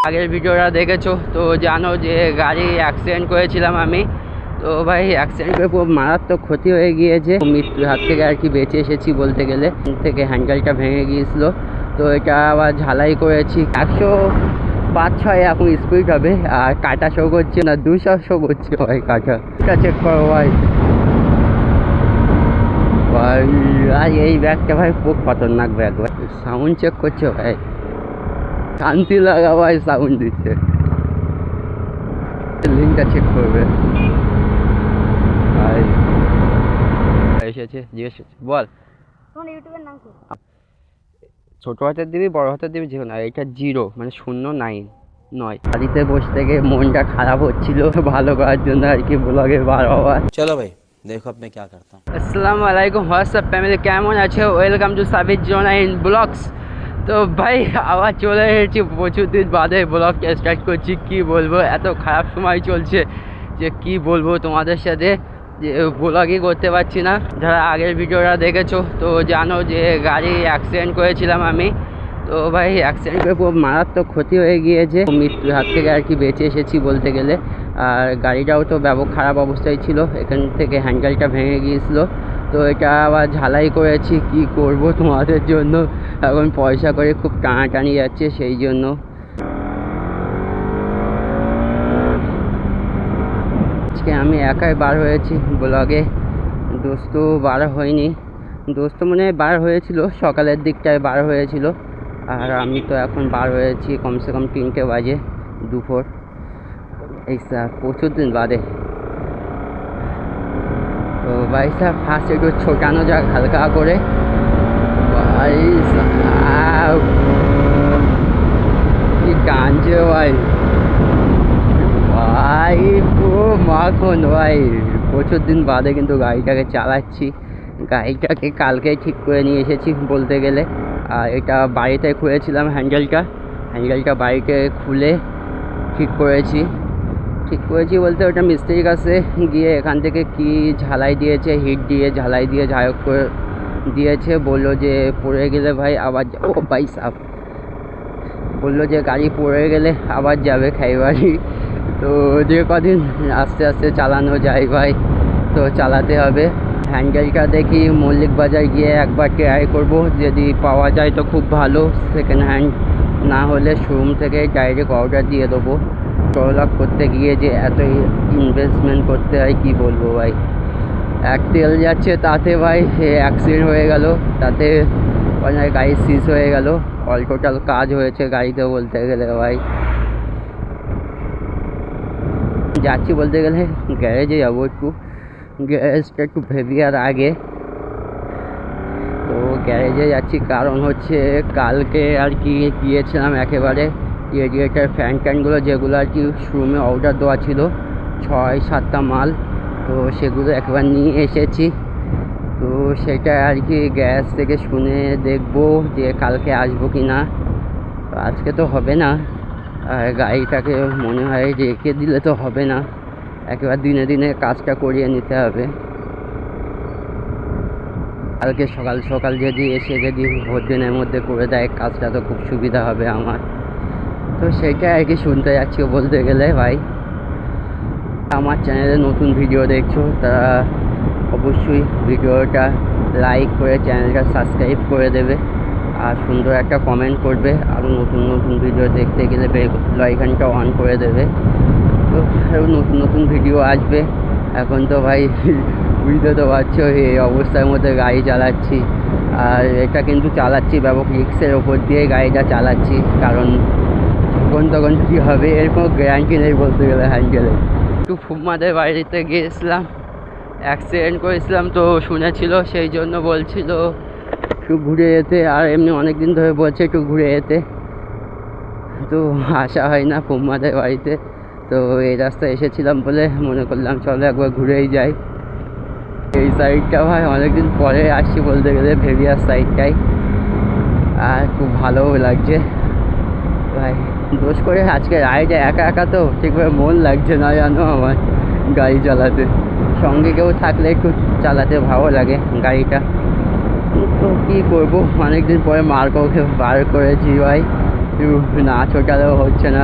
আগের ভিডিওটা দেখেছো তো জানো যে গাড়ি অ্যাক্সিডেন্ট করেছিলাম আমি। তো ভাই অ্যাক্সিডেন্ট করে পুরো মারাত্মক ক্ষতি হয়ে গিয়েছে, মৃত্যুর হাত থেকে আর কি বেঁচে এসেছি বলতে গেলে। থেকে হ্যান্ডেলটা ভেঙে গিয়েছিলো, তো এটা আবার ঝালাই করেছি। 105-6 এখন স্পিড হবে, আর কাটা শো করছে না, 200 শো করছে ভাই কাটা। এটা চেক করো ভাই। ভাই আর এই ব্যাগটা ভাই খুব খতরনাক ব্যাগ ভাই। সাউন্ড চেক করছো ভাই, শান্তি লাগা ভাই সাউন্ড দিচ্ছে। লিঙ্কটা চেক করবে ভাই। এসেছে জিজ্ঞেস বল তোমার ইউটিউবের নাম কি? ছোট হাতের দিবি বড় হাতের দিবি যেকোনো। আর এটা 0 মানে 0-9 বাড়িতে বসে থেকে মনটা খারাপ হচ্ছিল, ভালো করার জন্য আর কি ব্লগে বার হওয়া। চলো ভাই দেখো আপনি क्या करता हूँ। আসসালামু আলাইকুম হোয়াটসঅ্যাপ ফ্যামিলি, কেমন আছে? Welcome to Sabir 09 blogs. তো ভাই আবার চলে এসেছি, প্রচুর দিন বাদে ব্লগটা স্টার্ট করছি। কি বলবো, এত খারাপ সময় চলছে যে কি বলবো তোমাদের সাথে, যে ব্লগই করতে পারছি না। যারা আগের ভিডিওটা দেখেছো তো জানো যে গাড়ি অ্যাক্সিডেন্ট করেছিলাম আমি। তো ভাই অ্যাক্সিডেন্ট করে পুরো মারাত্মক ক্ষতি হয়ে গিয়েছে, মৃত্যুর হাত থেকে আর কি বেঁচে এসেছি বলতে গেলে। আর গাড়িটাও তো ব্যাপক খারাপ অবস্থায় ছিল, এখান থেকে হ্যান্ডেলটা ভেঙে গিয়েছিলো। তো এটা আবার ঝালাই করেছি, কি করব তোমাদের জন্য। এখন পয়সা করে খুব টানাটানি যাচ্ছে, সেই জন্য। আজকে আমি একাই বার হয়েছি ব্লগে, দোস্ত বার হয়নি। দোস্ত মনে হয় বার হয়েছিল সকালের দিকটায় বার হয়েছিল, আর আমি তো এখন বার হয়েছি কমসে কম 3টে বাজে দুপুর। এই স্যার প্রচুর দিন বাদে। তো ভাই সাহেব ফার্স্ট একটু ছোটানো যাক হালকা করে। ভাই সাহেব কি কাঁদছে ভাই, ভাই পুরো মাখন ভাই। প্রচুর দিন বাদে কিন্তু গাড়িটাকে চালাচ্ছি। গাড়িটাকে কালকেই ঠিক করে নিয়ে এসেছি বলতে গেলে। আর এটা বাড়িতে খুলেছিলাম হ্যান্ডেলটা বাড়িতে খুলে ঠিক করেছি বলতে ওটা মিস্ত্রির কাছে গিয়ে এখান থেকে কি ঝালাই দিয়েছে, হিট দিয়ে ঝালাই দিয়ে ঝায়ক করে দিয়েছে। বললো যে পড়ে গেলে ভাই আবার ও ভাই সাহেব বললো যে গাড়ি পড়ে গেলে আবার যাবে খাইবাড়ি। তো যে কদিন আস্তে আস্তে চালানো যায় ভাই, তো চালাতে হবে। হ্যান্ডেলটা দেখি মল্লিক বাজার গিয়ে একবার ট্রাই করব, যদি পাওয়া যায় তো খুব ভালো। সেকেন্ড হ্যান্ড না হলে শোরুম থেকে ডাইরেক্ট অর্ডার দিয়ে দেবো। ট্রলাক করতে গিয়ে যে এত ইনভেস্টমেন্ট করতে হয় কি বলবো ভাই। এক তেল যাচ্ছে তাতে ভাই অ্যাক্সিডেন্ট হয়ে গেল, তাতে অনেক গাড়ি সিজ হয়ে গেল। অল টোটাল কাজ হয়েছে গাড়িতে বলতে গেলে ভাই। যাচ্ছি বলতে গেলে গ্যারেজে যাবো, গ্যারেজটা একটু ভেবিয়ার আগে। তো গ্যারেজে যাচ্ছি কারণ হচ্ছে কালকে আর কি গিয়েছিলাম একেবারে রেডিয়েটার ফ্যান ট্যানগুলো যেগুলো আর কি শোরুমে অর্ডার দেওয়া ছিল 6-7টা মাল, তো সেগুলো একবার নিয়ে এসেছি। তো সেটা আর কি গ্যাস থেকে শুনে দেখবো যে কালকে আসবো কি না। আজকে তো হবে না, আর গাড়িটাকে মনে হয় রেখে দিলে তো হবে না, একেবারে দিনে দিনে কাজটা করিয়ে নিতে হবে। কালকে সকাল সকাল যদি এসে যদি ভোর দিনের মধ্যে করে দেয় কাজটা তো খুব সুবিধা হবে আমার। তো সেটা আর কি শুনতে যাচ্ছি বলতে গেলে ভাই। আমার চ্যানেলে নতুন ভিডিও দেখছো তারা অবশ্যই ভিডিওটা লাইক করে চ্যানেলটা সাবস্ক্রাইব করে দেবে, আর সুন্দর একটা কমেন্ট করবে। আরও নতুন নতুন ভিডিও দেখতে গেলে বেল আইকনটা অন করে দেবে। তো আরও নতুন নতুন ভিডিও আসবে। এখন তো ভাই বুঝতে তো পারছো এই অবস্থার মধ্যে গাড়ি চালাচ্ছি, আর এটা কিন্তু চালাচ্ছি ব্যাপক রিক্সের ওপর দিয়ে গাড়িটা চালাচ্ছি, কারণ যখন তখন কী হবে এর কোনো গ্যারান্টি নেই বলতে গেলে হ্যান্ডেলে। একটু ফুম্মাদের বাড়িতে গিয়েছিলাম, অ্যাক্সিডেন্ট করেছিলাম তো শুনেছিল, সেই জন্য বলছিল একটু ঘুরে যেতে। আর এমনি অনেক দিন ধরে বলছে একটু ঘুরে যেতে, তো আসা হয় না ফুম্মাদের বাড়িতে। তো এই রাস্তায় এসেছিলাম বলে মনে করলাম চলো একবার ঘুরেই যাই। এই সাইডটা ভাই অনেকদিন পরে আসছি বলতে গেলে, ভেবিয়ার সাইডটাই, আর খুব ভালোও লাগছে ভাই। দোষ করে আজকে রাইডে একা একা তো ঠিকভাবে মন লাগছে না জানো আমার গাড়ি চালাতে। সঙ্গে কেউ থাকলে একটু চালাতে ভালো লাগে গাড়িটা। তো কী করবো, অনেকদিন পরে মার্কোকে বার করেছি ভাই, না ছোটালেও হচ্ছে না।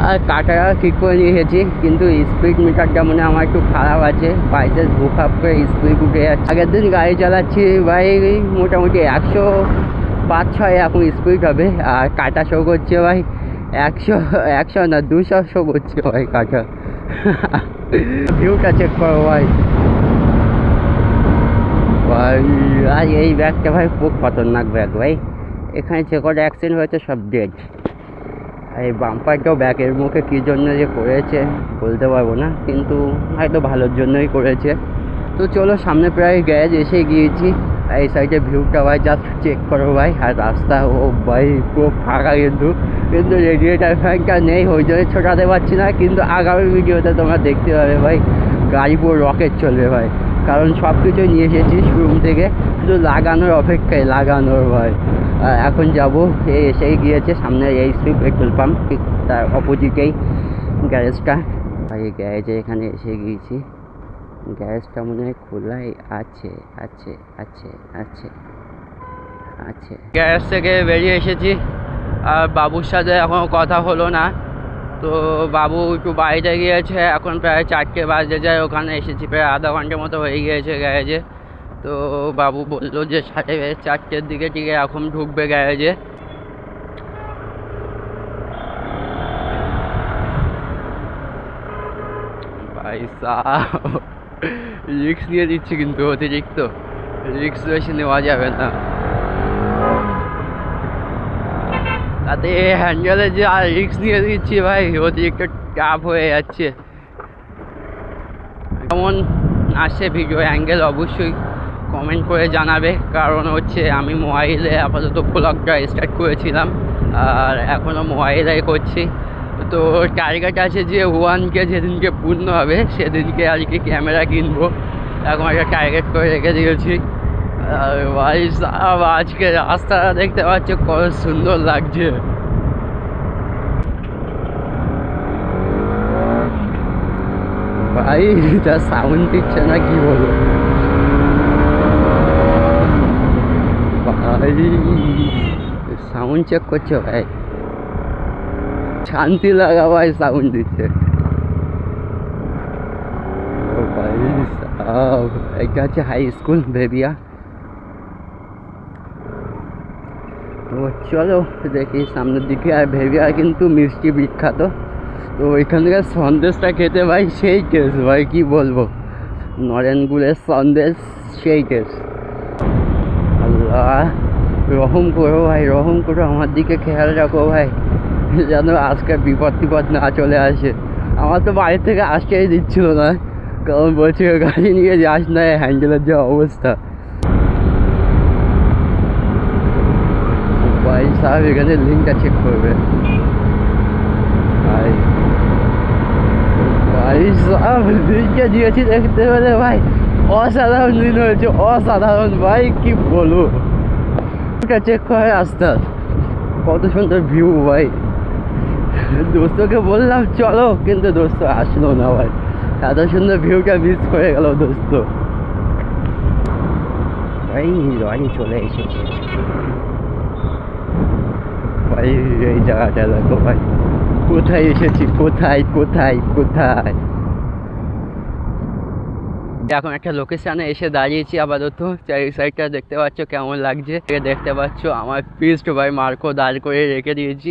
আর কাটাটা ঠিক করে নিয়ে এসেছি, কিন্তু স্পিড মিটারটা মনে হয় আমার একটু খারাপ আছে, বাইসেস বুক আপ করে স্পিড উঠে যাচ্ছে। আগের দিন গাড়ি চালাচ্ছি ভাই মোটামুটি 105-106 এখন স্পিড হবে, আর কাটা শো করছে ভাই 100 না 200 শো করছে ভাই কাটা। ভিউটা চেক করো ভাই। ভাই আর এই ব্যাগটা ভাই খুব খতরনাক ব্যাগ ভাই, এখানে যে কটা অ্যাক্সিডেন্ট হয়েছে সব ডেড। এই বাম্পারটাও ব্যাগের মুখে কী জন্য যে করেছে বলতে পারবো না, কিন্তু হয়তো ভালোর জন্যই করেছে। তো চলো সামনে প্রায় গ্যারেজ এসে গিয়েছি। এই সাইডে ভিউটা ভাই জাস্ট চেক করো ভাই, আর রাস্তা ও ভাই পুরো ফাঁকা, কিন্তু রেডিয়েটার ফ্যানটা নেই ওই জন্য ছোটাতে পারছি না, কিন্তু আগামী ভিডিওতে তোমরা দেখতে পাবে ভাই গাড়ি পুরো রকেট চলবে ভাই, কারণ সব কিছুই নিয়ে এসেছি শোরুম থেকে, শুধু লাগানোর অপেক্ষায় লাগানোর ভাই। এখন যাবো, এসেই গিয়েছে সামনে এইচপি পেট্রোল পাম্প, ঠিক তার অপোজিটেই গ্যারেজটা। ভাই গ্যারেজে এখানে এসে গিয়েছি, গ্যারেজটা মনে হয় খোলাই আছে আছে আছে আছে আছে। গ্যারেজ থেকে বেরিয়ে এসেছি, আর বাবুর সাথে এখনও কথা হলো না, তো বাবু একটু বাইরে গিয়েছে, এখন প্রায় 4টে বাজে যায়, ওখানে এসেছি প্রায় আধা ঘন্টার মতো হয়ে গিয়েছে গ্যারেজে। তো বাবু বললো যে 4:30-4টের দিকে ঠিক এখন ঢুকবে গ্যারেজে। ভাই রিক্স নিয়ে দিচ্ছি, কিন্তু অতিরিক্ত রিক্স বেশি নেওয়া যাবে না, তাতে হ্যান্ডেলে যে আর রিক্স নিয়ে দিচ্ছি ভাই অতিরিক্ত টাফ হয়ে যাচ্ছে। কেমন আসছে ভিডিও অ্যাঙ্গেল অবশ্যই কমেন্ট করে জানাবে, কারণ হচ্ছে আমি মোবাইলে আপাতত ব্লগটা স্টার্ট করেছিলাম আর এখনও মোবাইলে করছি। তো টার্গেট আছে যে 1K যেদিনকে পূর্ণ হবে সেদিনকে আর কি ক্যামেরা কিনবো, এখন একটা টার্গেট করে রেখে দিয়েছি। আর ভাই আজকে রাস্তাটা দেখতে পাচ্ছ কত সুন্দর লাগছে। ভাই যা সাউন্ড দিচ্ছে না কি বলবো ভাই, সাউন্ড চেক করছো ভাই, শান্তি লাগা ভাই সাউন্ড দিচ্ছে। ও ভাই এটা হচ্ছে হাই স্কুল ভেবিয়া। তো চলো দেখি সামনের দিকে। আর ভেবিয়া কিন্তু মিষ্টি বিখ্যাত, তো ওইখানকার সন্দেশটা খেতে ভাই সেই টেস্ট ভাই, কি বলবো, নরেনগুলের সন্দেশ সেই টেস্ট। আল্লাহ রহম করো ভাই, রহম করো, আমার দিকে খেয়াল রাখো ভাই, যেন আজকে বিপদ না চলে আসে। আমার তো বাড়ি থেকে আসতেই দিচ্ছিল না, কারণ বলছে গাড়ি নিয়ে যাস না, হ্যান্ডেলের যা অবস্থা। ভাই সাহেব এখানে লিঙ্কটা চেক করবে ভাই, ভাই সাহেব লিঙ্কটা দিয়েছি দেখতে পেলে ভাই, অসাধারণ দিন হয়েছে, অসাধারণ ভাই কি বলবো। ওটা চেক করে রাস্তা কত সুন্দর ভিউ ভাই। দোস্তকে বললাম চলো, কিন্তু দোস্ত আসলো না ভাই, এত সুন্দর ভিউটা মিস করে গেল দোস্ত। ভাই গাড়ি চলে এসেছে ভাই, এই জায়গাটা দেখো ভাই, কোথায় এসেছি, কোথায় কোথায় কোথায়। এখন একটা লোকেশানে এসে দাঁড়িয়েছি আপাতত, চারি সাইডটা দেখতে পাচ্ছ কেমন লাগছে, দেখতে পাচ্ছ আমার পিস্ট ভাই মার্কো দাঁড় করে রেখে দিয়েছি।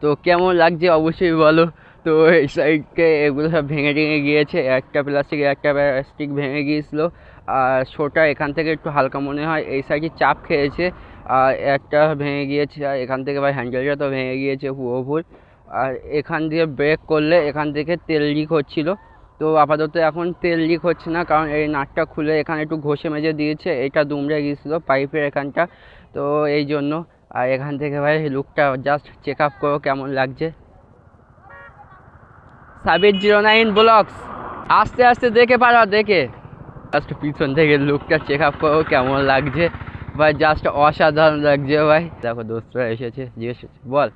তো কেমন লাগছে অবশ্যই বলো। তো এই সাইডকে এগুলো সব ভেঙে গিয়েছে, একটা প্লাস্টিক ভেঙে গিয়েছিলো, আর শোটা এখান থেকে একটু হালকা মনে হয়, এই সাইডে চাপ খেয়েছে, আর একটা ভেঙে গিয়েছে, আর এখান থেকে ভাই হ্যান্ডেলটা তো ভেঙে গিয়েছে পুরো ফুল। আর এখান দিয়ে ব্রেক করলে এখান থেকে তেল লিক হচ্ছিলো, তো আপাতত এখন তেল লিক হচ্ছে না, কারণ এই নাটটা খুলে এখানে একটু ঘষে মেজে দিয়েছে, এটা দুমড়ে গিয়েছিলো পাইপের এখানটা, তো এই জন্য। আর এখান থেকে ভাই লুকটা জাস্ট চেক আপ করো কেমন লাগছে। সাবির 09 ব্লগস আস্তে আস্তে দেখে পারো, দেখে জাস্ট পিছন থেকে লুকটা চেক আপ করো কেমন লাগছে ভাই, জাস্ট অসাধারণ লাগছে ভাই। দেখো দোস্তরা এসেছে, জিজ্ঞেস বল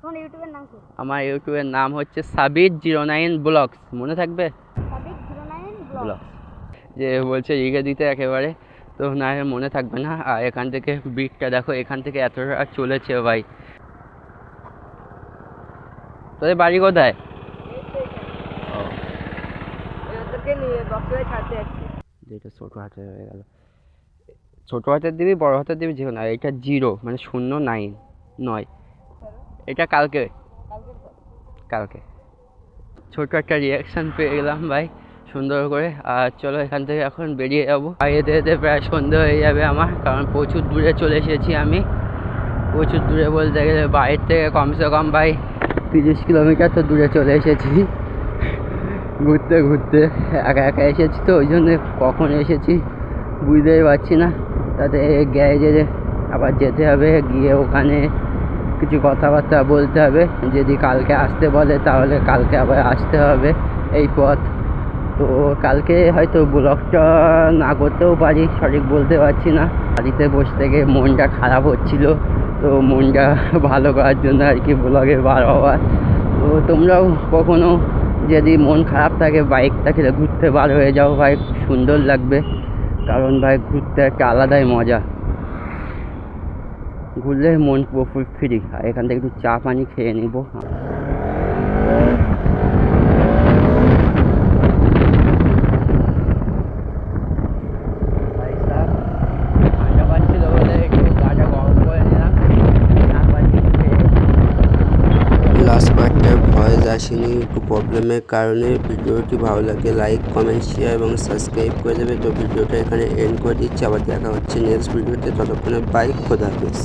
তোমার ইউটিউবের নাম কি? আমার ইউটিউবের নাম হচ্ছে সাবির 09 ব্লগস, মনে থাকবে সাবির 09 ব্লগ। যে বলছে লিখে দিতে একেবারে, তো না মনে থাকবে না। আর এখান থেকে ব্রিকটা দেখো, এখান থেকে এতটা চলেছে ভাই, তোদের বাড়ি কোথায়? এটা ছোটো হাতের হয়ে গেল, ছোটো হাতের দিবি বড় হাতের দিবি যে কোনো, এটা 0 মানে 09 এটা কালকে ছোট একটা রিয়াকশান পেয়ে গেলাম ভাই সুন্দর করে। আর চলো এখান থেকে এখন বেরিয়ে যাবো। আর যেতে যেতে প্রায় সন্ধে হয়ে যাবে আমার, কারণ প্রচুর দূরে চলে এসেছি আমি। প্রচুর দূরে বলতে গেলে বাইরের থেকে কমসে কম ভাই 30 কিলোমিটার তো দূরে চলে এসেছি ঘুরতে ঘুরতে। একা একা এসেছি তো, ওই জন্যে কখন এসেছি বুঝতেই পারছি না। তাতে গ্যারেজে আবার যেতে হবে, গিয়ে ওখানে কিছু কথাবার্তা বলতে হবে। যদি কালকে আসতে বলে তাহলে কালকে আবার আসতে হবে এই পথ। তো কালকে হয়তো ব্লগটা না করতেও পারি, সঠিক বলতে পারছি না। বাড়িতে বসে থেকে মনটা খারাপ হচ্ছিল, তো মনটা ভালো করার জন্য আর কি ব্লগে বার হওয়ার। তো তোমরাও কখনো যদি মন খারাপ থাকে বাইকটা খেলে ঘুরতে বার হয়ে যাও ভাই, সুন্দর লাগবে। কারণ ভাই ঘুরতে একটা আলাদাই মজা, ঘুরলে মন পুরো ফ্রি। আর এখান থেকে একটু চা পানি খেয়ে নিব। লাস্ট পার্টটার ভয়েস আসেনি একটু প্রবলেমের কারণে। ভিডিওটি ভালো লাগে লাইক কমেন্ট শেয়ার এবং সাবস্ক্রাইব করে দেবে। তো ভিডিওটা এখানে এন্ড করে দিচ্ছি, আবার দেখা হচ্ছে নেক্সট ভিডিওতে। ততক্ষণে বাই, খোদা হাফেজ।